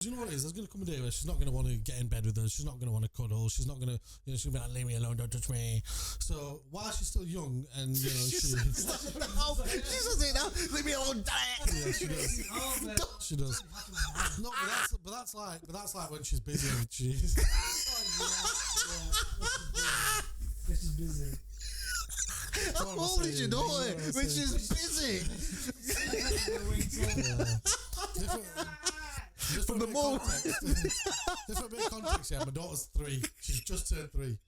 Do you know what it is? There's going to come a day where she's not going to want to get in bed with us. She's not going to want to cuddle. She's not going to, she's going to be like, leave me alone, don't touch me. So while she's still young and, she's saying now, leave me alone, daddy. Yeah, she does. She does. No, but that's like when she's busy and she's. This is busy. How old is your daughter when she's busy? Just for a bit of context, yeah, my daughter's 3. She's just turned 3.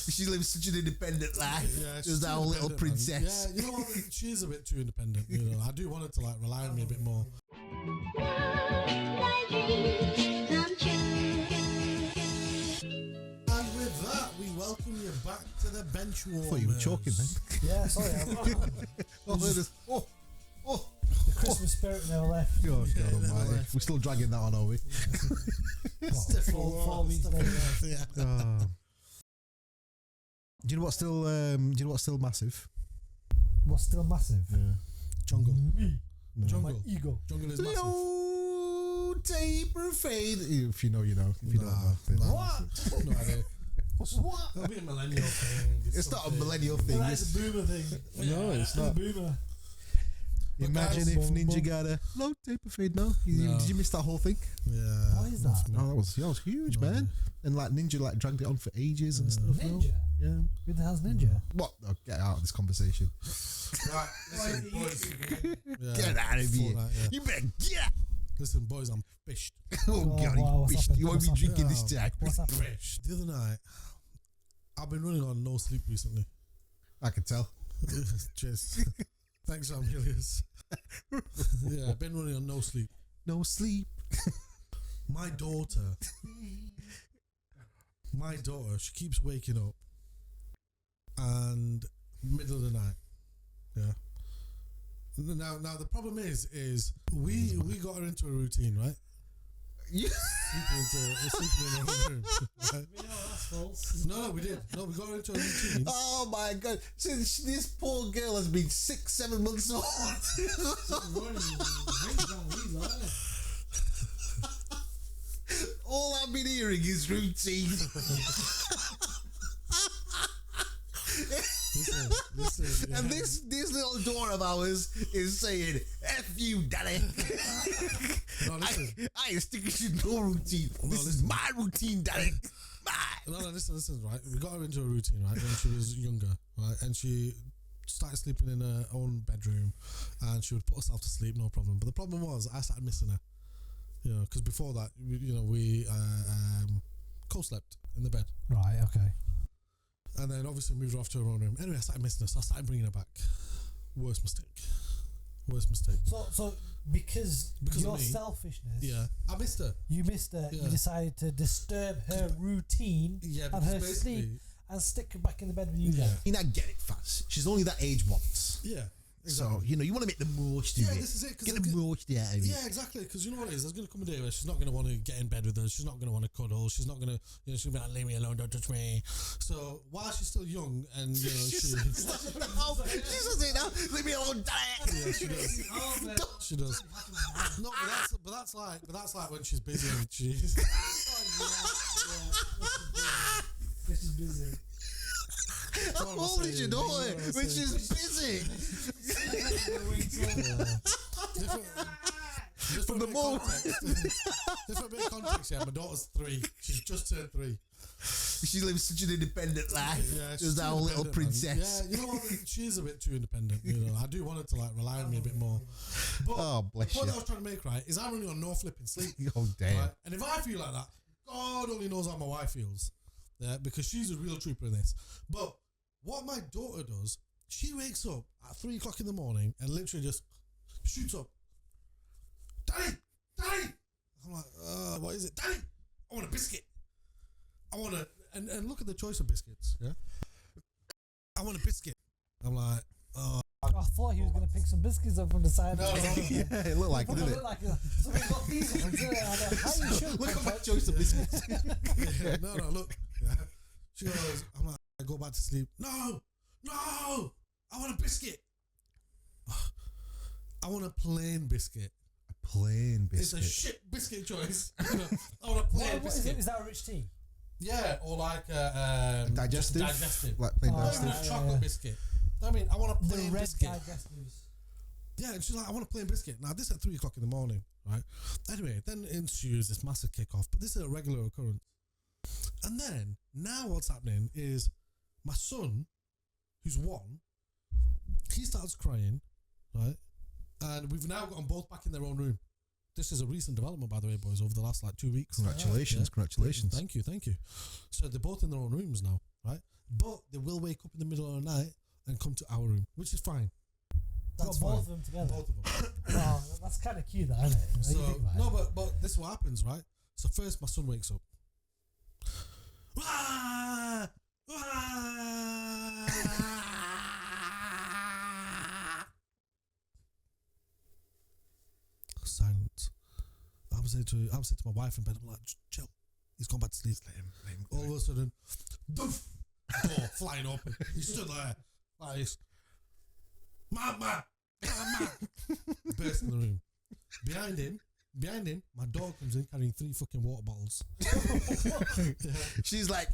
She lives such an independent life. Yeah, she's our little princess. Yeah, you know what? She is a bit too independent. I do want her to like rely on me a bit more. And with that, we welcome you back to the bench warmers. I thought you were choking then. Yeah, sorry. The Christmas spirit never left. God almighty. We're still dragging that on, are we? Four weeks later. Yeah. Do you know what's still massive? What's still massive? Yeah. Jungle. Me. No. Jungle. My ego. Jungle is massive. Low taper fade. If you know, you know. If you don't know. What? No idea. What? That'll be a millennial thing. It's not a millennial thing. That's a boomer thing. No, it's not. A boomer. Imagine if Ninja got a low taper fade. No? No. Did you miss that whole thing? Yeah. Why is that? No, that was huge, man. And like Ninja dragged it on for ages and stuff. Ninja? Yeah. Who the hell's Ninja? What? Oh, get out of this conversation. Right, listen, boys. Get out of here. That, yeah. You better get out. Listen, boys, I'm fished. Oh, God, wow, you fished. You won't be drinking this time. What's happening? Fished. The other night, I've been running on no sleep recently. I can tell. Cheers. Thanks, Amelius. Yeah, I've been running on no sleep. No sleep. My daughter, she keeps waking up and middle of the night. Yeah. Now the problem is we got her into a routine, right? Yeah. Sleeping in her own room. Right? We know that's false. No, we did. No, we got her into a routine. Oh my God! Since this poor girl has been 6-7 months old. All I've been hearing is routine. Listen, yeah. And this little door of ours is saying, F you, daddy. No, listen. I ain't sticking to no routine. This is my routine, daddy. No, listen, right? We got her into a routine, right, when she was younger, right? And she started sleeping in her own bedroom and she would put herself to sleep, no problem. But the problem was I started missing her, because before that, we co-slept in the bed. Right, okay. And then obviously moved her off to her own room. Anyway, I started missing her, so I started bringing her back. Worst mistake. So because your of me, selfishness, yeah, I missed her. You missed her. Yeah. You decided to disturb her routine and her sleep and stick her back in the bed with you guys. You know, get it, fast. She's only that age once. Yeah. Exactly. So, you want to make the most of it. This is it. Get the most out of it. Yeah, exactly. Because you know what it is? There's going to come a day where she's not going to want to get in bed with us. She's not going to want to cuddle. She's not going to, she's going to be like, leave me alone, don't touch me. So while she's still young and, she's saying now, leave me alone, daddy. Yeah, she does. She does. No, but that's like when she's busy and she's. This is busy. How old is your daughter when she's busy? Just for a bit of context, yeah, my daughter's 3. She's just turned 3. She lives such an independent life. Yeah, she's our little princess. Yeah, you know what? She is a bit too independent. I do want her to rely on me a bit more. But bless the point you. I was trying to make, right, is I'm running on no flipping sleep. Oh damn! Right? And if I feel like that, God only knows how my wife feels. Yeah, because she's a real trooper in this. But what my daughter does, she wakes up at 3 o'clock in the morning and literally just shoots up. Daddy! I'm like, what is it? Daddy! I want a biscuit. I want a... And look at the choice of biscuits, yeah? I want a biscuit. I'm like, I thought he was going to pick some biscuits up from the side. No. Yeah, it looked like it, didn't it? So we got these ones, didn't it? Look at my choice of biscuits. yeah, no, look. Yeah. She goes, I'm like, I go back to sleep. No, I want a biscuit. I want a plain biscuit. plain biscuit. It's a shit biscuit choice. You know, I want a plain What is biscuit. it? Is that a rich tea? Yeah, or like Digestive? digestive. Like plain Not even digestive. a chocolate biscuit. I mean, I want a The plain red biscuit. digestives. Yeah, and she's like, I want a plain biscuit. Now, this at 3 o'clock in the morning, right? Anyway, then ensues this massive kickoff, but this is a regular occurrence. And then, now what's happening is my son, who's 1, he starts crying, right? And we've now got them both back in their own room. This is a recent development, by the way, boys, over the last 2 weeks. Congratulations, congratulations. Thank you. So they're both in their own rooms now, right? But they will wake up in the middle of the night and come to our room, which is fine. That's Got fine. both of them together. Both of them. Oh, that's kind of cute, though, isn't it? What do you think about No, it? but this is what happens, right? So first, my son wakes up. Wah! Wah! Silence. I was saying to my wife in bed, I'm like, chill. He's gone back to sleep. Let him go. All of a sudden, doof, door flying open. He stood there like this. Mama! Burst in the room. Behind him, my dog comes in carrying 3 fucking water bottles. Yeah. She's like,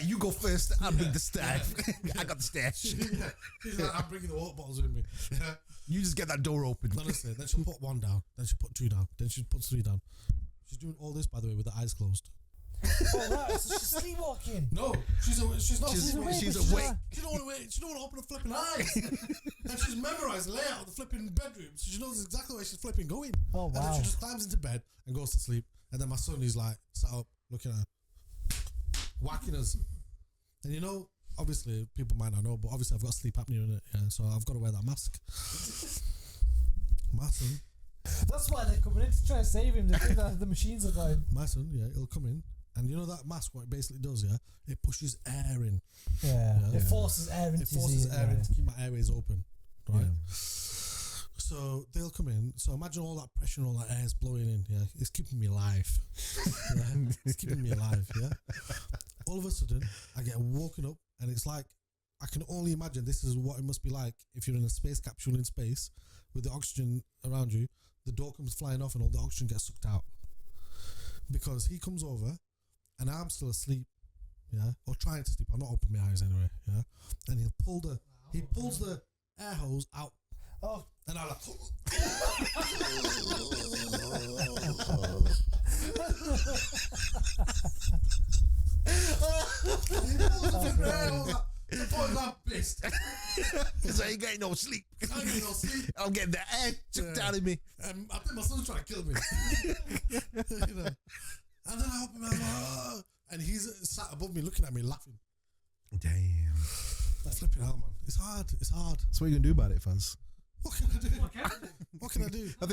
you go first. I'll bring the staff. I got the stash. She's like, I'm bringing the water bottles with me. Yeah. You just get that door open. Honestly, then she'll put 1 down, then she'll put 2 down, then she puts 3 down. She's doing all this, by the way, with her eyes closed. Oh, right, so she's sleepwalking. No, she's not. She's sleeping. awake. She don't want to wait. She don't want to open her flipping eyes. And she's memorized the layout of the flipping bedroom, so she knows exactly where she's flipping going. Oh, And then wow. she just climbs into bed and goes to sleep. And then my son is like sat up, looking at her, whacking us. And you know, obviously people might not know, but obviously I've got sleep apnea in it, yeah, so I've got to wear that mask. My son, That's why they're coming in to try and save him. They think that the machines are going. my son, yeah, he'll come in. And you know that mask, what it basically does, yeah? It pushes air in. Yeah. Yeah. It forces air into It forces his air in to keep my airways open, right? Yeah. So they'll come in. So imagine all that pressure and all that air is blowing in. Yeah, it's keeping me alive. Yeah? It's keeping me alive. Yeah. All of a sudden, I get woken up, and it's like I can only imagine this is what it must be like if you're in a space capsule in space with the oxygen around you. The door comes flying off, and all the oxygen gets sucked out because he comes over, and I'm still asleep. Yeah, or trying to sleep. I'm not opening my eyes anyway. Yeah, and he pulls the air hose out. Oh, And I'm like, I'm pissed. So I ain't getting no sleep. I ain't getting no sleep. I'm getting the air chucked out of me. And I think my son's trying to kill me. You know? And then I open my eyes, and he's sat above me looking at me laughing. Damn. Like, flipping hell, man. It's hard. So what are you gonna do about it, Faz? What can I do? What can I do? I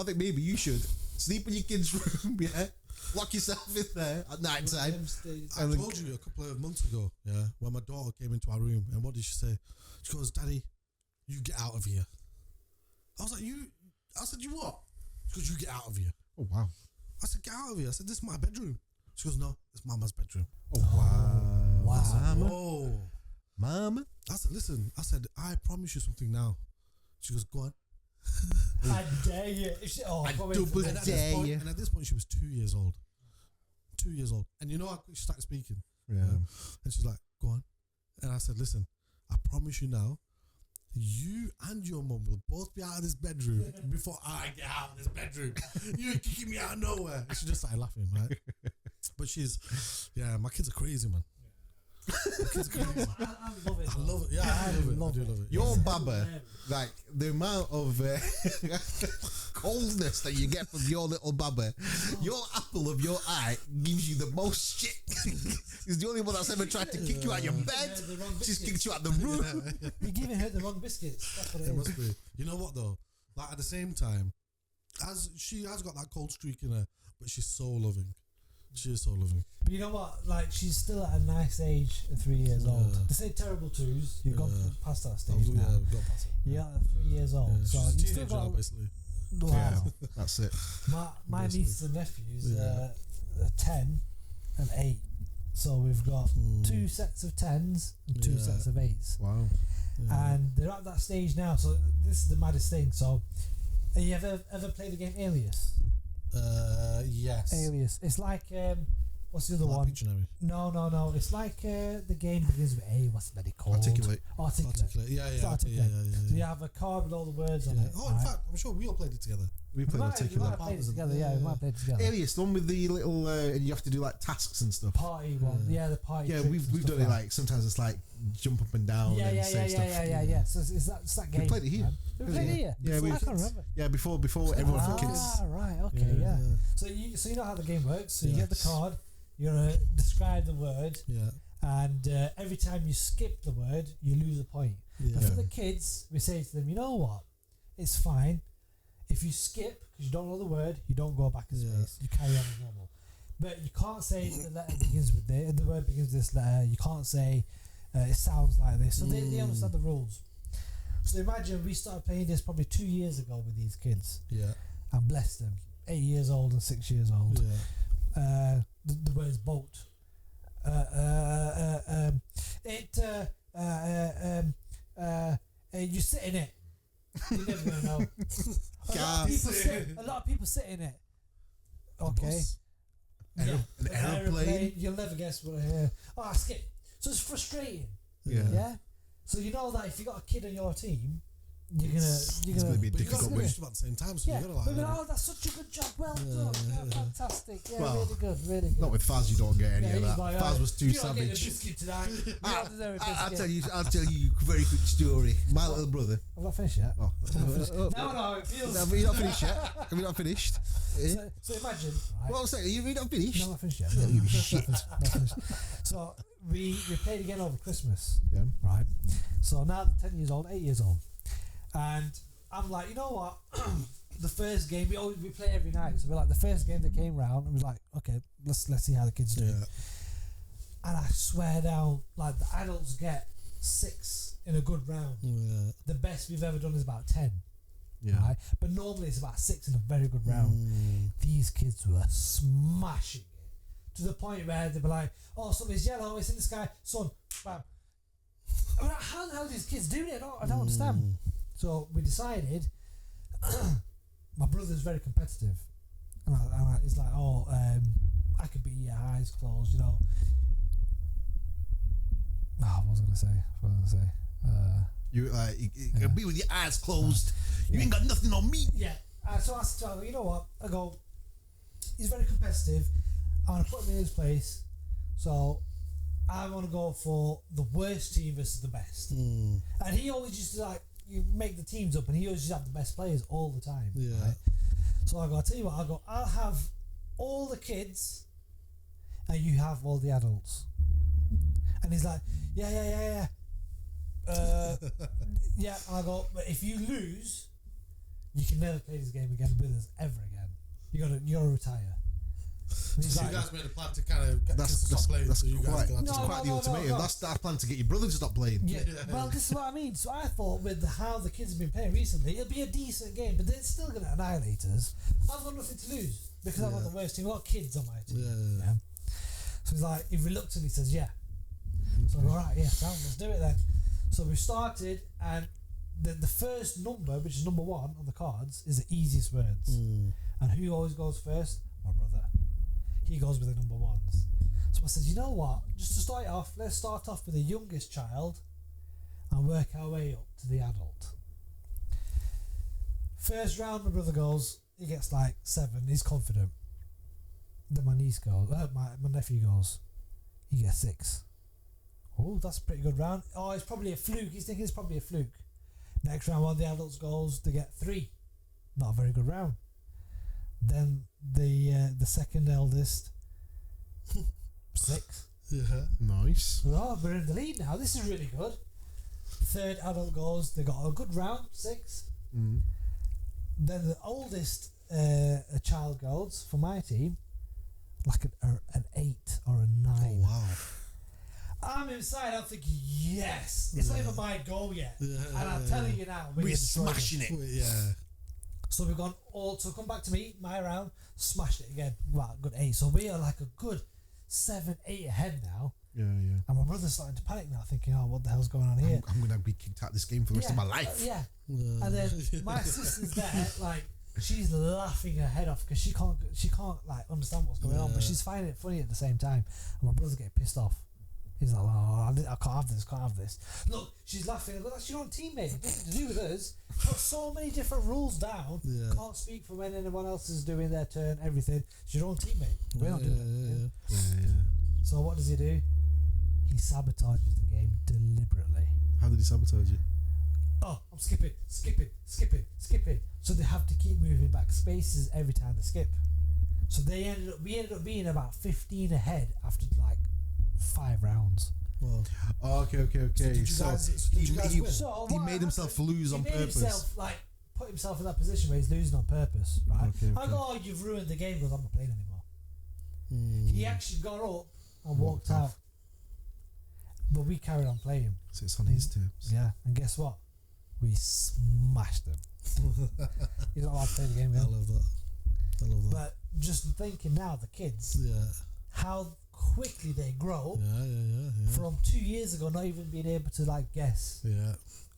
think maybe you should sleep in your kid's room, yeah. Lock yourself in there at night time. I told you a couple of months ago, yeah, when my daughter came into our room, and what did she say? She goes, "Daddy, you get out of here." I was like, "You?" I said, "You what?" She goes, "You get out of here." Oh wow. I said, "Get out of here." I said, "This is my bedroom." She goes, "No, it's Mama's bedroom." Oh wow. Wow. I said, Mama. "Whoa." Mama. I said, "Listen," I said, "I promise you something now." She goes, "Go on." I dare you. I can't wait double for dare. that. Yeah. And at this point, she was 2 years old. 2 years old. And you know how quick she started speaking? Yeah. And she's like, "Go on." And I said, "Listen, I promise you now, you and your mum will both be out of this bedroom before I get out of this bedroom. You're kicking me out of nowhere." And she just started laughing, right? But my kids are crazy, man. My kids are crazy. I love it. I love it. Yeah, I do love it. Your Yeah. baba, like the amount of coldness that you get from your little baba, your apple of your eye gives you the most shit. He's the only one that's ever tried to kick you out of your bed. Yeah, the wrong She's biscuits. kicked you out the room. You're giving her the wrong biscuits. That's what it It is. must be. You know what though? Like at the same time, as she has got that cold streak in her, but she's so loving. She is so loving. But you know what? Like, she's still at a nice age at 3 years old. They say terrible twos. You've gone past that stage now. Yeah, we've got past it. You're at 3 years old. Yeah, So she's a you still teenager now, got. basically. Wow. Yeah, that's it. My Basically. nieces and nephews Yeah. are 10 and 8. So we've got 2 sets of 10s and 2 Yeah. sets of 8s. Wow. Yeah. And they're at that stage now. So this is the maddest thing. So Have you ever played the game Alias? Yes. Alias. It's like what's the other one? Pictionary. No. It's like the game begins with A. What's it called? Articulate. Articulate. Yeah. It's Articulate. So you have a card with all the words on it. Oh, in fact, I'm sure we all played it together. We played We might Articulate. have played it together. Yeah, we might have played it together. Alias, the one with the little, and you have to do like tasks and stuff. Party one. Yeah, the party. Yeah, tricks we've and done stuff it like sometimes it's like jump up and down and say stuff. Yeah. So it's that game. We played it here. Man. We played it here. Yeah, I can't remember. Yeah, before everyone for kids. Ah, right. Okay. Yeah. So you know how the game works. So you get the card. You're gonna describe the word. Yeah. And every time you skip the word, you lose a point. Yeah. But for the kids, we say to them, you know what? It's fine. If you skip, because you don't know the word, you don't go back in space. You carry on as normal. But you can't say the letter begins with this, the word begins with this letter. You can't say it sounds like this. So they understand the rules. So imagine we started playing this probably 2 years ago with these kids. Yeah. And bless them. 8 years old and 6 years old. Yeah. The word's boat. You sit in it. You're never gonna know. A lot of people sit in it. Okay. An aeroplane. You'll never guess what I hear. Oh, I skip. So it's frustrating. Yeah. So you know that if you got a kid on your team, you're it's gonna gonna be But you difficult. got to finish about the same time, so yeah. you gotta Oh, that's such a good job. Well done. Yeah, fantastic. Yeah, Well, really good. Really good. Not with Faz, you don't get any Yeah, of he's that. like, Faz was too you're not getting a savage. biscuit tonight. You don't deserve a biscuit. I'll tell you a very quick story. My little brother. I'm not finished yet. Oh, No, it feels. No, but you're not finished yet. Have you not finished? So imagine. Right? What I'm saying, you're not finished. No, I'm not finished yet. Yeah, you shit. Not finished. So we played again over Christmas. Yeah. Right. So now they're 10 years old, 8 years old, and I'm like, you know what? The first game we play every night. So we're like the first game that came round, and we're like, okay, let's see how the kids do. Yeah. And I swear down, like the adults get 6 in a good round. Yeah. The best we've ever done is about 10. Yeah. Right? But normally it's about 6 in a very good round. These kids were smashing it to the point where they'd be like, oh, something's yellow, it's in the sky, sun, bam. I mean, how the hell are these kids doing it? I don't understand. So we decided, my brother's very competitive. And he's like, oh, I could be your eyes closed, you know. What was I going to say? You can be with your eyes closed. You ain't got nothing on me. Yeah. So I said to him, you know what? I go, he's very competitive. I want to put him in his place. So I want to go for the worst team versus the best. And he always used to like, you make the teams up, and he always used to have the best players all the time. Yeah. Right? So I go, I'll tell you what, I'll have all the kids and you have all the adults. And he's like, yeah. Yeah, and I go, but if you lose, you can never play this game again with us ever again. You gotta retire. And he's So like, you guys made a plan to kind of get That's kids to stop playing, so you guys can that's No, quite the no, ultimatum. no. That's our plan to get your brother to stop playing. yeah, well, this is what I mean. So I thought with how the kids have been playing recently, it'll be a decent game, but they're still going to annihilate us. I've got nothing to lose because I've got the worst team. I've got kids on my team. Yeah. So he's like, he reluctantly says, yeah. So I go, alright, yeah, sound, let's do it then. So we started, and the first number, which is number 1 on the cards, is the easiest words. And who always goes first? My brother. He goes with the number 1s. So I said, you know what? Just to start it off, let's start off with the youngest child and work our way up to the adult. First round, my brother goes, he gets like 7, he's confident. Then my niece goes, my nephew goes, he gets 6. Oh, that's a pretty good round. Oh, it's probably a fluke. He's thinking it's probably a fluke. Next round, one of the adults goes, they get 3. Not a very good round. Then the second eldest, 6. Yeah. Nice. Oh, we're in the lead now. This is really good. Third adult goes, they got a good round, 6. Then the oldest child goes for my team, like an 8 or a 9. Oh wow. I'm inside. I'm thinking, yes, it's not even my goal yet. And I'm telling you now, We're smashing it. Yeah. So we've gone all. So come back to me, my round, smashed it again. Wow, good 8. So we are like a good 7, 8 ahead now. Yeah, yeah. And my brother's starting to panic now, thinking, "Oh, what the hell's going on here?" I'm gonna be kicked out of this game for the rest of my life. Yeah. And then my sister's there, like she's laughing her head off because she can't like understand what's going on, but she's finding it funny at the same time. And my brother's getting pissed off. He's like, "Oh, I can't have this. Look, she's laughing. I go, that's your own teammate. It nothing to do with us. Put so many different rules down. Can't speak for when anyone else is doing their turn. Everything. It's your own teammate. We're not doing it." Yeah. So what does he do? He sabotages the game deliberately. How did he sabotage it? Oh, I'm skipping. So they have to keep moving back spaces every time they skip. So we ended up being about 15 ahead after like 5 rounds. Well, okay. So He made himself lose on purpose. Put himself in that position where he's losing on purpose, right? Okay. I go, "Oh, you've ruined the game," because I'm not playing anymore. He actually got up and walked out. But we carried on playing. So it's on his terms. Yeah, and guess what? We smashed him. He's not allowed to play the game I again. love that. But just thinking now, the kids, how quickly they grow from 2 years ago, not even being able to like guess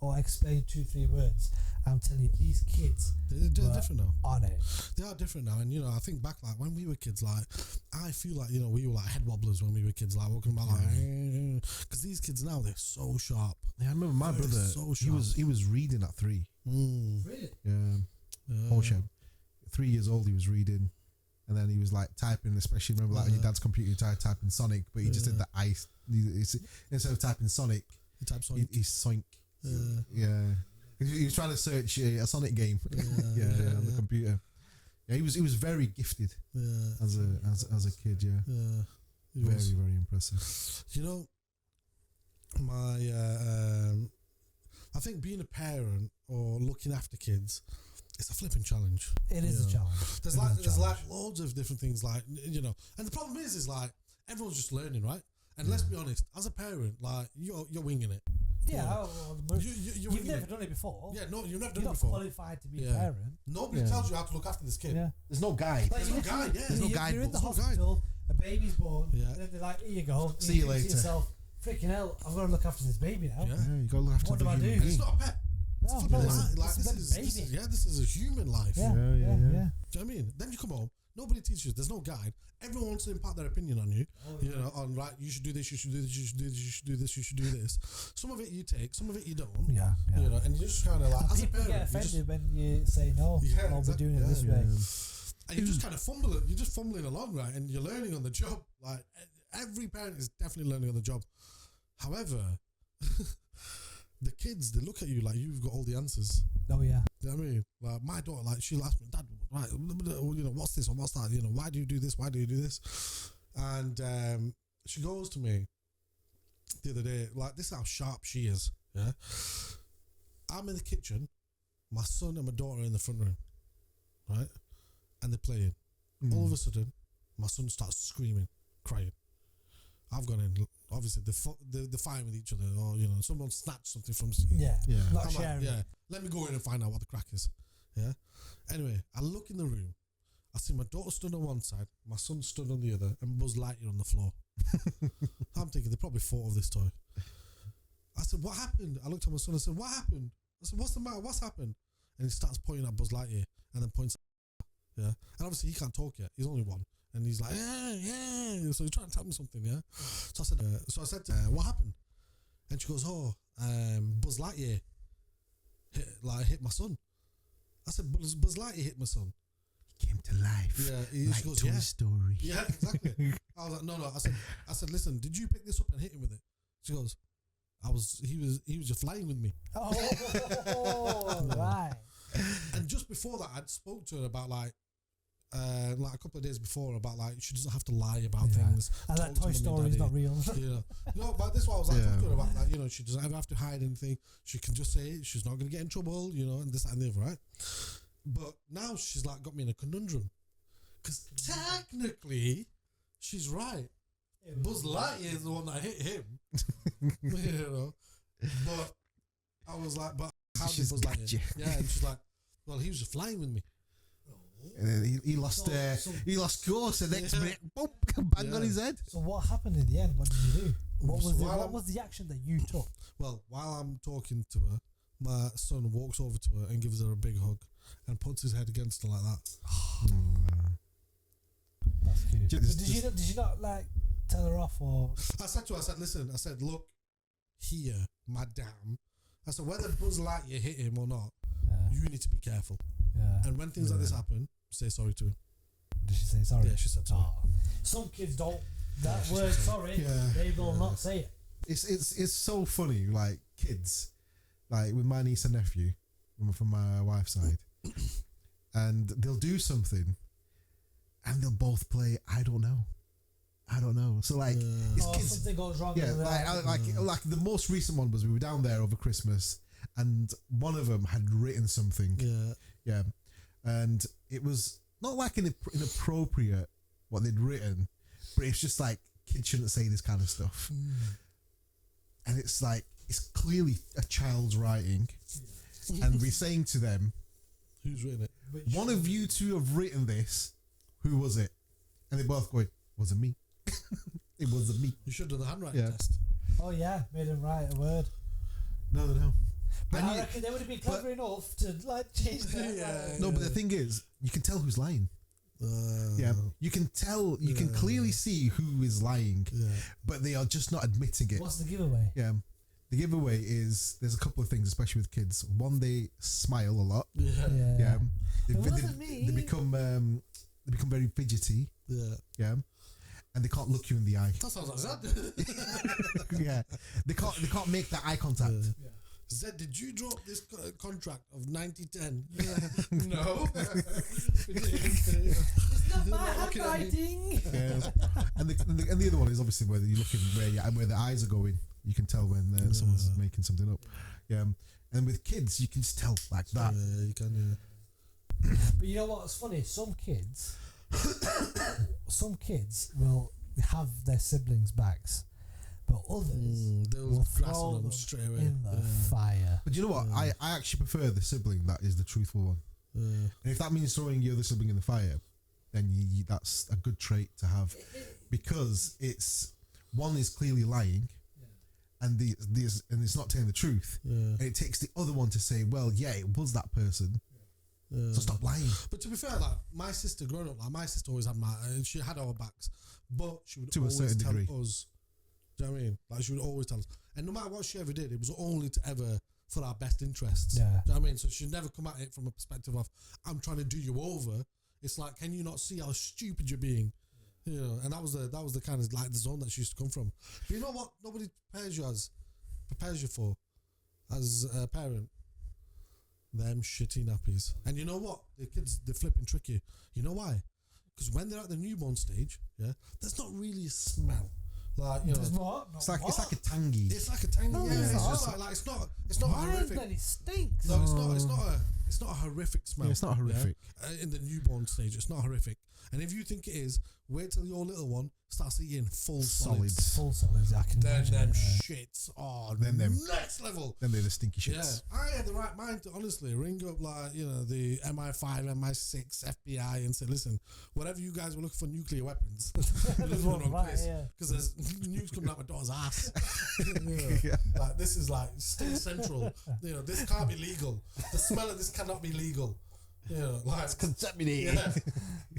or explain 2-3 words. I'm telling you, these kids they're different now. On it. They are different now, and I think back like when we were kids, like I feel like we were like head wobblers when we were kids, like walking about like because these kids now they're so sharp. Yeah, I remember my brother. So he was reading at 3. Really? Yeah. Oh shit. 3 years old, he was reading, and then he was like typing. Especially remember like on your dad's computer, you tried typing Sonic, but he just did the ice. Instead of typing Sonic, he typed Sonic. He Sonic. Yeah. He was trying to search a Sonic game. On the computer. Yeah, he was very gifted. As a kid. Yeah. Very impressive. I think being a parent or looking after kids, it's a flipping challenge. It is a challenge. There's like loads of different things, like and the problem is like everyone's just learning, right? And let's be honest, as a parent, like you're winging it. Yeah, you've never done it before. Yeah, no, you've never done You're it before. not qualified to be a parent. Nobody tells you how to look after this kid. Yeah. There's no guide. There's no guide. Yeah, there's no guide. You're in the There's no hospital. A baby's born. Yeah. And then they're like, "Here you go. See you later." To yourself, freaking hell, I've got to look after this baby now. Yeah, you got to look after. What do I do? It's not a pet. No, this is a human life. Yeah. Do you know what I mean? Then you come home, nobody teaches you, there's no guide. Everyone wants to impart their opinion on you. On right, you should do this, you should do this, you should do this, you should do this, you should do this. Some of it you take, some of it you don't. Yeah. And you just kind of like, as a parent, get offended when you say no. I'll be doing it this way. And you just kind of fumble it. You're just fumbling along, right? And you're learning on the job. Like every parent is definitely learning on the job. However, the kids, they look at you like you've got all the answers. Oh yeah. You know what I mean? Like my daughter, like she'll ask me, "Dad, right, what's this or what's that? Why do you do this? Why do you do this?" And she goes to me the other day, like this is how sharp she is. Yeah. I'm in the kitchen, my son and my daughter are in the front room, right? And they're playing. All of a sudden, my son starts screaming, crying. I've gone in. Obviously, they're fighting with each other, or someone snatched something from. Not sharing. Let me go in and find out what the crack is. Yeah. Anyway, I look in the room. I see my daughter stood on one side, my son stood on the other, and Buzz Lightyear on the floor. I'm thinking they probably thought of this toy. I said, "What happened?" I looked at my son and said, "What happened?" I said, "What's the matter? What's happened?" And he starts pointing at Buzz Lightyear, and then points. Yeah. And obviously he can't talk yet. He's only 1. And he's like, yeah. So he's trying to tell me something, yeah. So I said, "What happened?" And she goes, "Oh, Buzz Lightyear hit my son." I said, "Buzz Lightyear hit my son." He came to life. Yeah. Like she goes, Toy Story. Yeah, exactly. I was like, no. I said, "Listen, did you pick this up and hit him with it?" She goes, he was just flying with me. Oh, right. And just before that, I'd spoke to her about like a couple of days before about like she doesn't have to lie about things. And that Toy Story is not real. But this is what I was like talking about. Like, she doesn't ever have to hide anything. She can just say it. She's not going to get in trouble, and this and the other, right? But now she's like got me in a conundrum because technically she's right. Buzz Lightyear is the one that hit him, But I was like, but how did Buzz Lightyear? Yeah, and she's like, well, he was just flying with me. And then he lost course, and next minute, boom, bang on his head. So what happened in the end? What did you do? What So was while the action that you took? Well, while I'm talking to her, my son walks over to her and gives her a big hug and puts his head against her like that. That's cute. Just- Did you not like tell her off or? I said to her, listen, look here, madam. I said, whether Buzz Lightyear hit him or not, you need to be careful. Yeah. And when things like this happen, say sorry to him. Did she say sorry? Yeah, she said sorry. Oh. Some kids don't. That she word said sorry, they will not say it. It's so funny, like kids, like with my niece and nephew from my wife's side, and they'll do something, and they'll both play I don't know. So like it's kids. Something goes wrong. Yeah, like the most recent one was we were down there over Christmas, and one of them had written something. Yeah, and it was not like inappropriate what they'd written, but it's just like kids shouldn't say this kind of stuff. And it's like it's clearly a child's writing, and we're saying to them, Who's written it? one of you two have written this. Who was it? And they both go, wasn't me. It wasn't me. You should have done the handwriting test. Oh yeah, made him write a word. No. But I reckon they would have been clever enough to like change that. No, but the thing is, you can tell who's lying. You can tell. You can clearly see who is lying, but they are just not admitting it. What's the giveaway? Yeah, the giveaway is there's a couple of things, especially with kids. One, they smile a lot. Yeah. They become very fidgety. Yeah. And they can't look you in the eye. That sounds like Zed. Yeah. They can't make that eye contact. Zed, did you drop this contract of 90-10? No. It's not my handwriting. Yeah. And the other one is obviously where you're looking where the eyes are going. You can tell when someone's making something up. Yeah. And with kids, you can just tell like that. Yeah, you can. But you know what's funny? Some kids will have their siblings' backs, but others will throw them straight away in the fire. But you know what? I actually prefer the sibling that is the truthful one. And if that means throwing your other sibling in the fire, then that's a good trait to have, because it's one is clearly lying, and it's not telling the truth. And it takes the other one to say, well, yeah, it was that person. So stop lying. But to be fair, like my sister growing up, like my sister always had she had our backs, but she would To a always certain tell degree. us. Do you know what I mean? Like she would always tell us, and no matter what she ever did, it was only to ever for our best interests. Yeah. Do you know what I mean? So she'd never come at it from a perspective of I'm trying to do you over. It's like, can you not see how stupid you're being? You know, and that was the kind of like the zone that she used to come from. But you know what? Nobody prepares you for as a parent. Them shitty nappies. And you know what? The kids, they're flipping tricky. You know why? Because when they're at the newborn stage, there's not really a smell. Like, you know, There's what? It's like a tangy. it's like a tangy. No, Yeah, it's it's not. just like it's not Why horrific. then it stinks? No, it's not a horrific smell. Yeah, it's not horrific. In the newborn stage, it's not horrific. And if you think it is, wait till your little one starts eating full solids. Full solids, I can Then imagine. them shits are Then them- next level. Then they're the stinky Yeah, shits. I had the right mind to honestly ring up like, you know, the MI5, MI6, FBI and say, listen, whatever you guys were looking for nuclear weapons, you're looking in the wrong place. Because there's nukes coming out my daughter's ass. Yeah. Like, this is like state central. You know, this can't be legal. The smell of this cannot be legal. You know, like It's contaminated. yeah.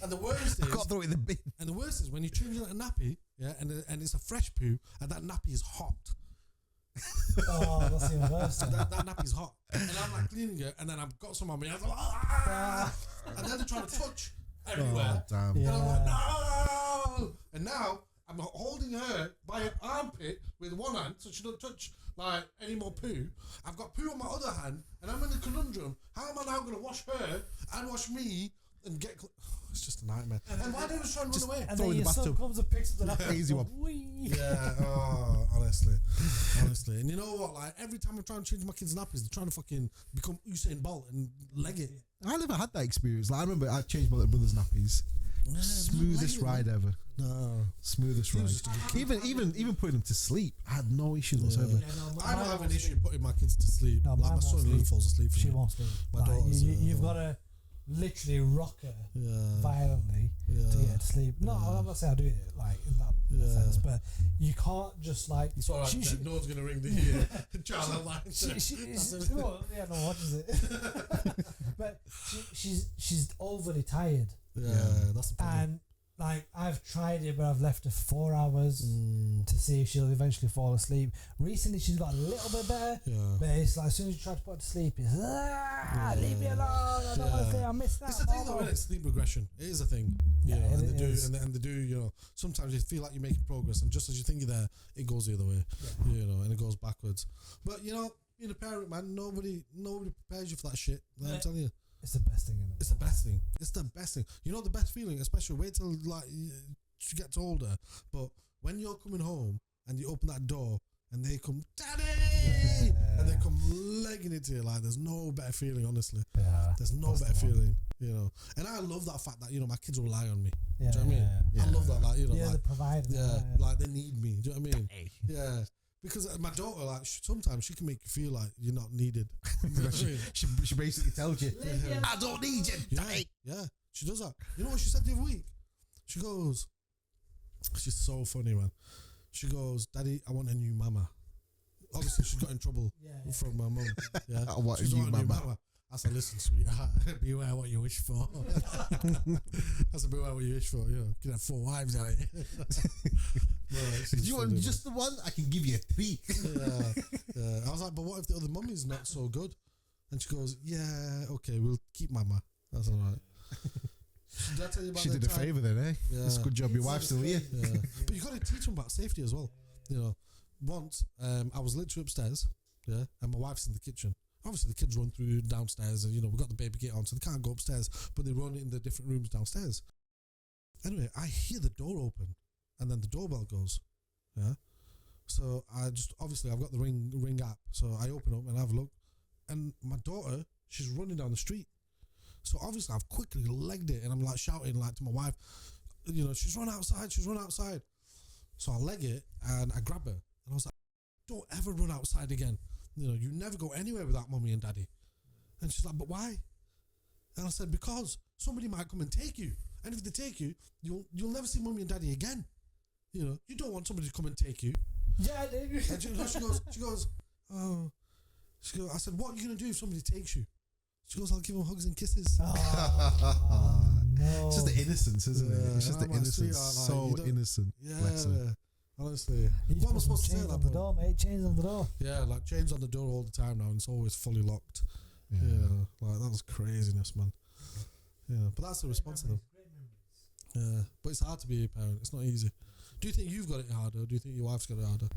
And the worst I can't is, throw it in the bin. and the worst is when you change a nappy, and it's a fresh poo, and that nappy is hot. Oh, that's even worse. Then. That nappy's hot, and I'm like cleaning it, and then I've got some on me, and I'm like, ah! And then they're trying to touch everywhere, Oh, damn. and I'm like, Yeah. no! And now I'm holding her by her armpit with one hand, so she don't touch like any more poo. I've got poo on my other hand, and I'm in a conundrum. How am I now going to wash her and wash me and get? It's just a nightmare. And why don't you try and run away? And Throw then in the your son bathtub. comes and picks up the napkin. Easy one. Whee. Yeah, honestly. And you know what? Like every time I'm trying to change my kids' nappies, they're trying to fucking become Usain Bolt and leg it. I never had that experience. Like, I remember I changed my little brother's nappies. Yeah, Smoothest not ride ever. No. Smoothest He ride. was just a good Even putting them to sleep, I had no issues whatsoever. Yeah, no, I don't mine have an won't issue sleep. putting my kids to sleep. No, like mine my won't son sleep. really falls asleep. She won't sleep. My Like, daughter's, you've got to literally rock her violently to get her to sleep. No, I'm not saying I do it like in that sense, but you can't just like. It's all right. No one's gonna ring the child line. No one watches it. But she's overly tired. Yeah, that's the problem. And like I've tried it, but I've left her for 4 hours to see if she'll eventually fall asleep. Recently, she's got a little bit better, but it's like as soon as you try to put her to sleep, it's leave me alone. I don't want to say I missed that. It's a thing though, isn't it? Sleep regression. It is a thing. You know, and they do. You know, sometimes you feel like you're making progress, and just as you think you're there, it goes the other way. Yeah. You know, and it goes backwards. But you know, being a parent, man, nobody prepares you for that shit. I'm telling you. It's the best thing in the world. It's the best thing. It's the best thing. You know the best feeling, especially wait till like she gets older. But when you're coming home and you open that door and they come, Daddy, and they come legging it to you, like there's no better feeling, honestly. Yeah, there's no better feeling, you know. And I love that fact that, you know, my kids rely on me. Yeah, do you know what I mean? Yeah. I love that, like, you know, like, the provider. Like they need me. Do you know what I mean? Yeah. Because my daughter, like, sometimes she can make you feel like you're not needed. she basically tells you, I don't need you. Yeah, she does that. You know what she said the other week? She goes, she's so funny, man. She goes, Daddy, I want a new mama. Obviously, she's got in trouble from my mum. Yeah, I want a new mama. I said, listen, sweetheart, beware what you wish for. I said, beware what you wish for. You know, you can have 4 wives out here. Do you want just the one? I can give you 3. Yeah. I was like, but what if the other mummy's not so good? And she goes, yeah, okay, we'll keep mama. That's all right. Did I tell you about she did a favour then, eh? Yeah. It's a good job your wife's still here. Yeah. But you got to teach them about safety as well. You know, once I was literally upstairs, and my wife's in the kitchen. Obviously, the kids run through downstairs, and you know we've got the baby gate on, so they can't go upstairs, but they run in the different rooms downstairs. Anyway, I hear the door open, and then the doorbell goes. Yeah, so I just obviously I've got the ring app, so I open up and have a look, and my daughter, she's running down the street. So obviously I've quickly legged it, and I'm like shouting like to my wife, you know, she's run outside. So I leg it and I grab her, and I was like, don't ever run outside again. You know, you never go anywhere without mummy and daddy. And she's like, but why? And I said, because somebody might come and take you. And if they take you, you'll never see mummy and daddy again. You know, you don't want somebody to come and take you. Yeah, dude. And she goes, I said, what are you going to do if somebody takes you? She goes, I'll give them hugs and kisses. Oh, no. It's just the innocence, isn't it? It's just the innocence. So innocent. Yeah. Honestly, what am I supposed to say? Chains on the door, mate. Chains on the door. Yeah, like chains on the door all the time now, and it's always fully locked. Yeah, like that was craziness, man. Yeah, but that's the response to them. Yeah, but it's hard to be a parent. It's not easy. Do you think you've got it harder? Or do you think your wife's got it harder?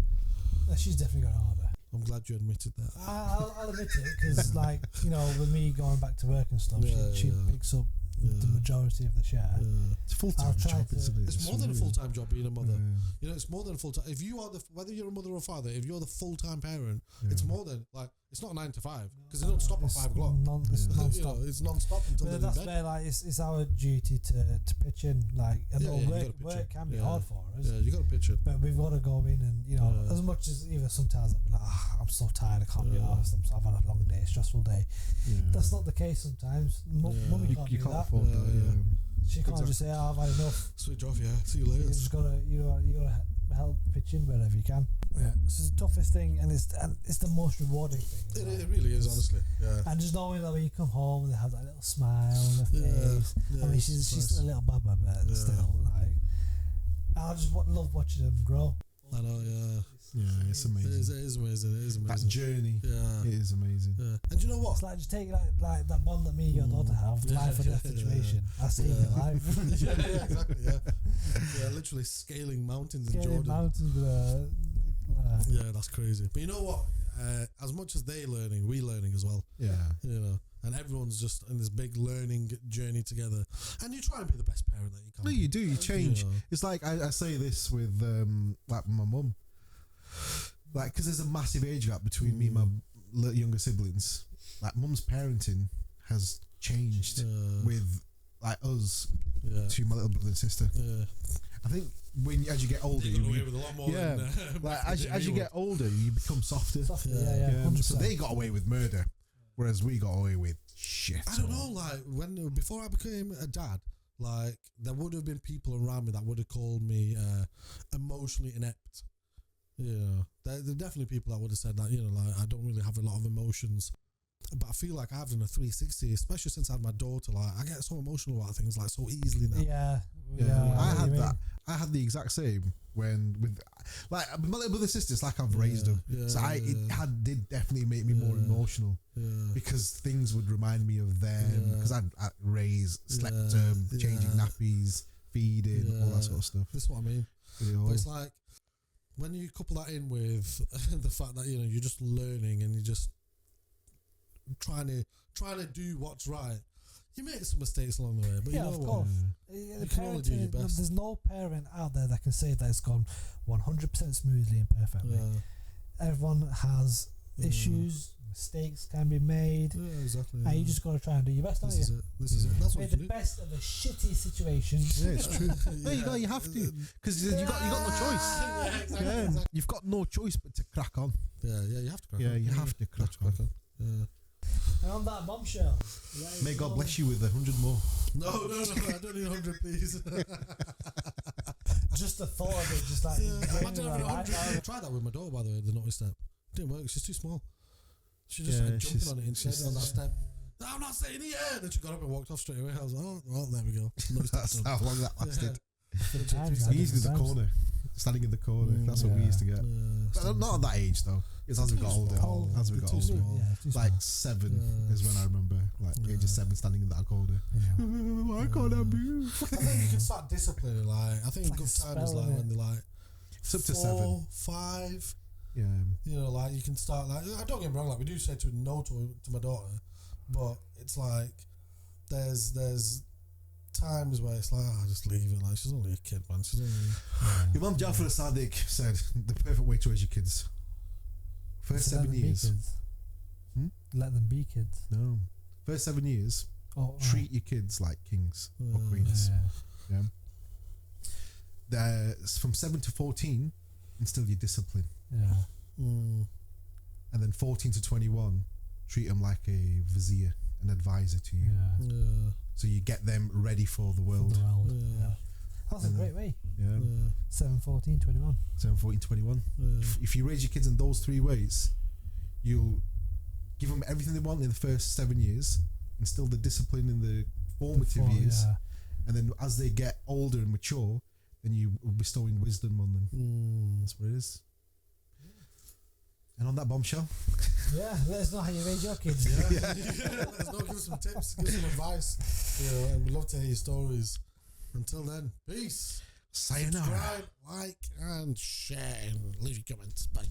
She's definitely got it harder. I'm glad you admitted that. I'll admit it because, like, you know, with me going back to work and stuff, she picks up the majority of the share. It's a full-time job, isn't it? It's more than a full-time job being a mother. You know, it's more than a full-time. If you are whether you're a mother or father, if you're the full-time parent, it's more than, like, it's not 9 to 5 because they don't stop at 5 o'clock. It's non-stop. You know, it's non-stop until they're in bed. That's where, like, it's our duty to pitch in. Like, work can be hard for us. Yeah, you got to pitch in. But we've got to go in and, you know, as much as even sometimes I'll be like, I'm so tired, I can't be arsed. I've had a long day, stressful day. That's not the case sometimes. Mummy can't do that. Afford that. She can't just say, I've had enough. Switch off, see you later. You just gotta help pitch in wherever you can. Yeah, this is the toughest thing, and it's the most rewarding thing. It really is, honestly. Yeah. And just knowing that when you come home, they have that little smile on their face. I mean, she's still a little baba, but still, like, I just love watching them grow. I know, Yeah, it's amazing. It is amazing. That journey, it is amazing. Yeah. And do you know what? It's like just taking like that bond that me and your daughter have, life or death situation. I see your life. Exactly. Yeah, literally scaling mountains in Jordan. Yeah, that's crazy. But you know what? As much as they learning, we learning as well. Yeah. You know, and everyone's just in this big learning journey together. And you try and be the best parent that you can. No, you do. You change. You know. It's like I say this with like my mum. Like, because there's a massive age gap between me and my younger siblings. Like, mum's parenting has changed with like us to my little brother and sister. I think as you get older, as you get older, you become softer. So they got away with murder, whereas we got away with shit. I don't know. Like before I became a dad, like there would have been people around me that would have called me emotionally inept. Yeah, there are definitely people that would have said that. Like I don't really have a lot of emotions. But I feel like I've done a 360, especially since I had my daughter. Like I get so emotional about things like so easily now. Yeah. I had that. I had the exact same when with my little brother and sisters. Like I've raised them, so it did definitely make me more emotional because things would remind me of them because I'd raised, slept them, changing nappies, feeding, all that sort of stuff. That's what I mean. But it's like when you couple that in with the fact that you're just learning and you're just trying to do what's right. You make some mistakes along the way, but of course. You can only do your best. There's no parent out there that can say that it's gone 100% smoothly and perfectly. Everyone has issues, mistakes can be made. Yeah, exactly. And you just got to try and do your best, don't you? This is it. That's what Make you the do. best of a shitty situation. Yeah, it's true. No, you have to, because you got no choice. Exactly. You've got no choice but to crack on. Yeah, you have to crack on. Yeah, you have to crack on. Yeah. And on that bombshell, May God bless you with 100 more. No, I don't need 100, please. just the thought of it, just like Imagine having 100. I tried that with my daughter, by the way, the naughty step. It didn't work. She's too small. She just started jumping on it instead on that step. No, I'm not staying here. Then she got up and walked off straight away. I was like, oh, well, there we go. That's how long that lasted. Times, We used to the corner, standing in the corner. That's what we used to get. But not at that age though. It's as we got older. As we got older, like 7 is when I remember, like age of 7, standing in that corner. Why can't I move? I think you can start disciplining. Like I think good time is like when they're like it's up to 4, 5. Yeah. Like you can start like I don't get me wrong. Like we do say no to my daughter, but it's like there's times where it's like just leave it. Like she's only a kid, man. She's only. Your mum Jafar Sadiq said the perfect way to raise your kids. First 7 years. Let them be kids. No. First 7 years. Treat your kids like kings or queens. Yeah. From 7 to 14, instill your discipline. Yeah. And then 14 to 21, treat them like a vizier, an advisor to you. Yeah. So you get them ready for the world. Yeah. That's a great way. Yeah. 7, 14, 21. 7, 14, 21. If you raise your kids in those 3 ways, you'll give them everything they want in the first 7 years, instill the discipline in the formative years, and then as they get older and mature, then you bestowing wisdom on them. That's what it is. And on that bombshell, let us know how you raise your kids. Let us know, give us some tips, give us some advice. And we'd love to hear your stories. Until then, peace. sayonara. Subscribe, like, and share, and leave your comments. Bye.